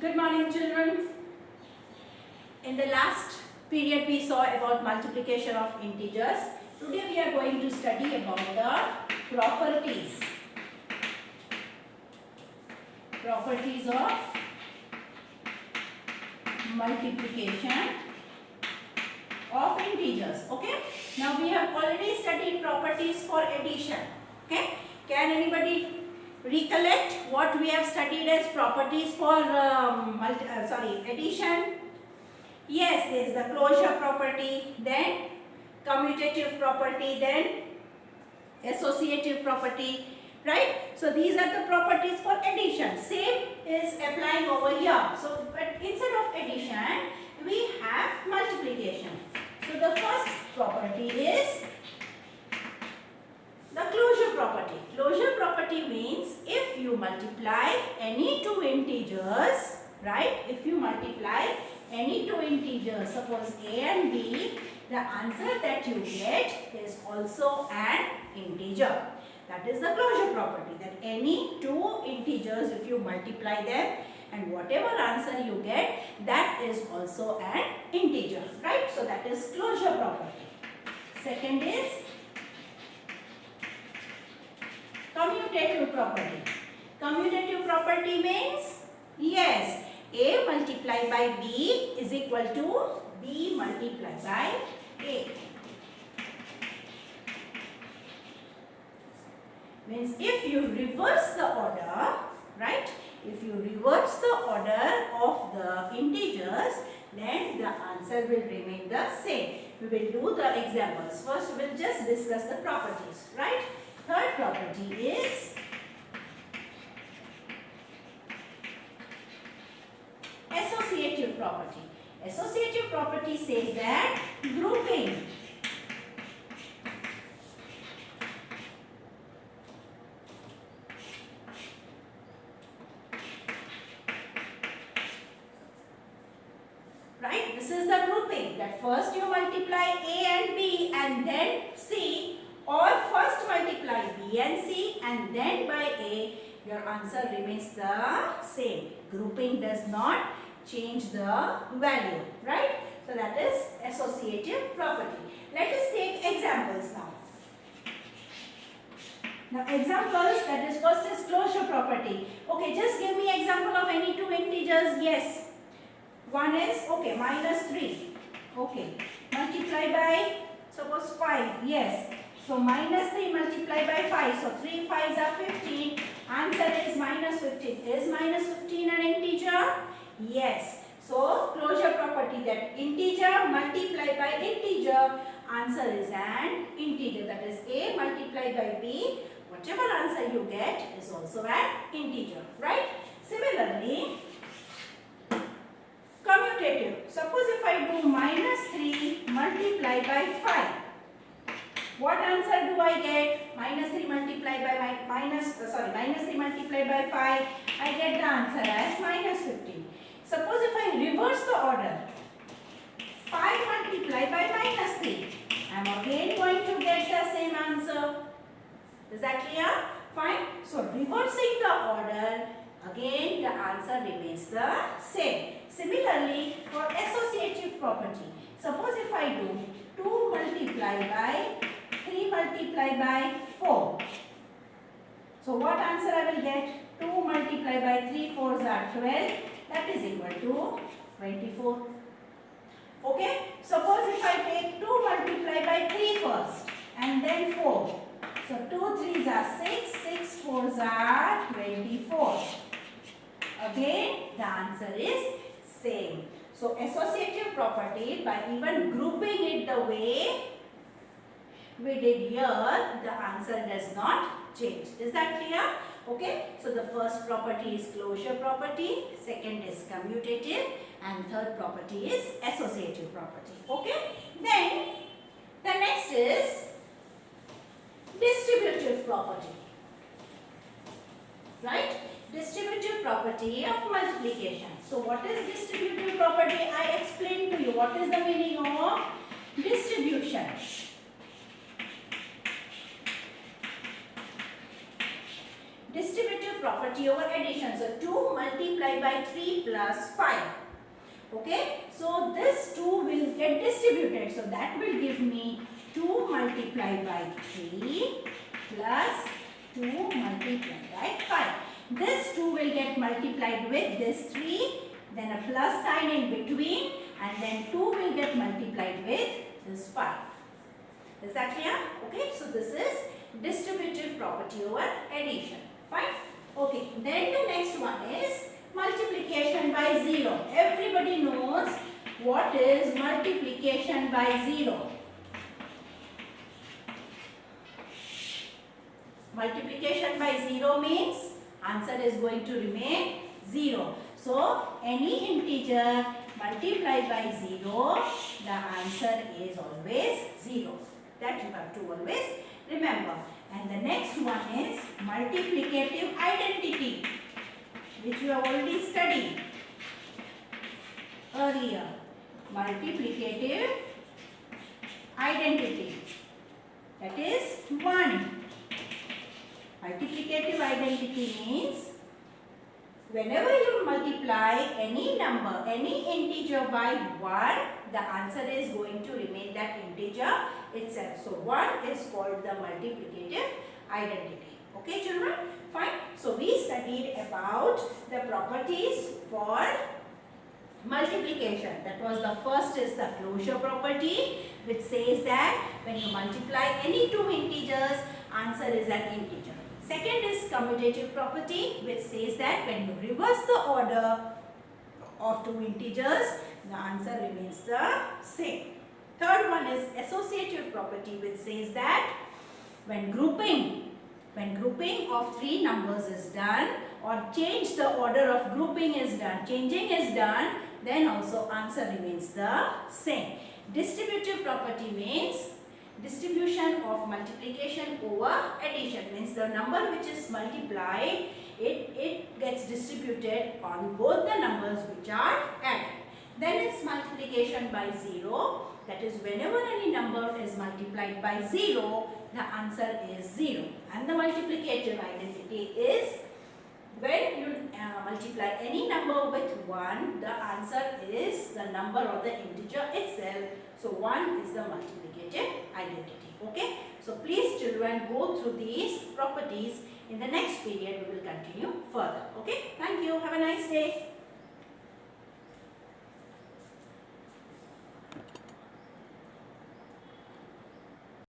Good morning, children. In the last period we saw about multiplication of integers. Today we are going to study about the properties. Properties of multiplication of integers. Okay. Now we have already studied properties for addition. Okay. Can anybody recollect what we have studied as properties for addition? Yes, there is the closure property, then commutative property, then associative property, right? So these are the properties for addition. Same is applying over here. So but instead of addition, we have multiplication. So the first property is the closure property. Closure property means if you multiply any two integers, right? If you multiply any two integers, suppose a and b, the answer that you get is also an integer. That is the closure property, that any two integers, if you multiply them and whatever answer you get, that is also an integer, right? So that is closure property. Second is commutative property. Commutative property means, yes, a multiplied by b is equal to b multiplied by a. Means if you reverse the order, right? If you reverse the order of the integers, then the answer will remain the same. We will do the examples. First, we will just discuss the properties, right? Third property is associative property. Associative property says that grouping. Right? This is the grouping, that first you multiply A and B and then C, or first multiply B and C and then by A, your answer remains the same. Grouping does not change the value, right? So that is associative property. Let us take examples now. Now examples, that is first is closure property. Okay, just give me example of any two integers. Yes. One is, okay, minus 3. Okay. Multiply by, suppose 5. Yes. So minus 3 multiplied by 5. So 3 5s are 15. Answer is minus 15. Is minus 15 an integer? Yes. So closure property, that integer multiplied by integer, answer is an integer. That is a multiplied by b. Whatever answer you get is also an integer, right? Similarly, commutative. Suppose if I do minus 3 multiplied by 5. What answer do I get? Minus 3 multiplied by minus 3 multiplied by 5. I get the answer as minus 15. Suppose if I reverse the order, 5 multiplied by minus 3. I am again going to get the same answer. Is that clear? Fine. So reversing the order, again the answer remains the same. Similarly, for associative property, suppose if I do 2 multiplied by 3 multiplied by 4. So what answer I will get? 2 multiplied by 3 4s are 12. That is equal to 24. Okay. Suppose if I take 2 multiplied by 3 first and then 4. So 2 3s are 6. 6 4s are 24. Again the answer is same. So associative property, by even grouping it the way we did here, the answer does not change. Is that clear? Okay. So the first property is closure property, second is commutative, and third property is associative property. Okay. Then the next is distributive property. Right? Distributive property of multiplication. So what is distributive property? I explained to you what is the meaning of distribution. Distributive property over addition. So 2 multiplied by 3 plus 5. Okay, so this 2 will get distributed. So that will give me 2 multiplied by 3 plus 2 multiplied by 5. This 2 will get multiplied with this 3, then a plus sign in between, and then 2 will get multiplied with this 5. Is that clear? Okay, so this is distributive property over addition. Fine. Okay, then the next one is multiplication by 0. Everybody knows what is multiplication by 0. Multiplication by 0 means answer is going to remain 0. So, any integer multiplied by 0, the answer is always 0. That you have to always remember. And the next one is multiplicative identity, which you have already studied earlier. Multiplicative identity, that is 1. Multiplicative identity means whenever you multiply any number, any integer by 1, the answer is going to remain that integer itself. So 1 is called the multiplicative identity. Okay children? Fine. So we studied about the properties for multiplication. That was the first is the closure property, which says that when you multiply any two integers, answer is an integer. Second is commutative property, which says that when you reverse the order of two integers, the answer remains the same. Third one is associative property, which says that when grouping of three numbers is done, or change the order of grouping is done, changing is done, then also answer remains the same. Distributive property means distribution of multiplication over addition, means the number which is multiplied, it gets distributed on both the numbers which are added. Then it's multiplication by 0, that is whenever any number is multiplied by 0, the answer is 0. And the multiplicative identity is when you multiply any number with 1, the answer is the number or the integer itself. So 1 is the multiplicative identity. Okay. So please children go through these properties. In the next period we will continue further. Okay. Thank you. Have a nice day.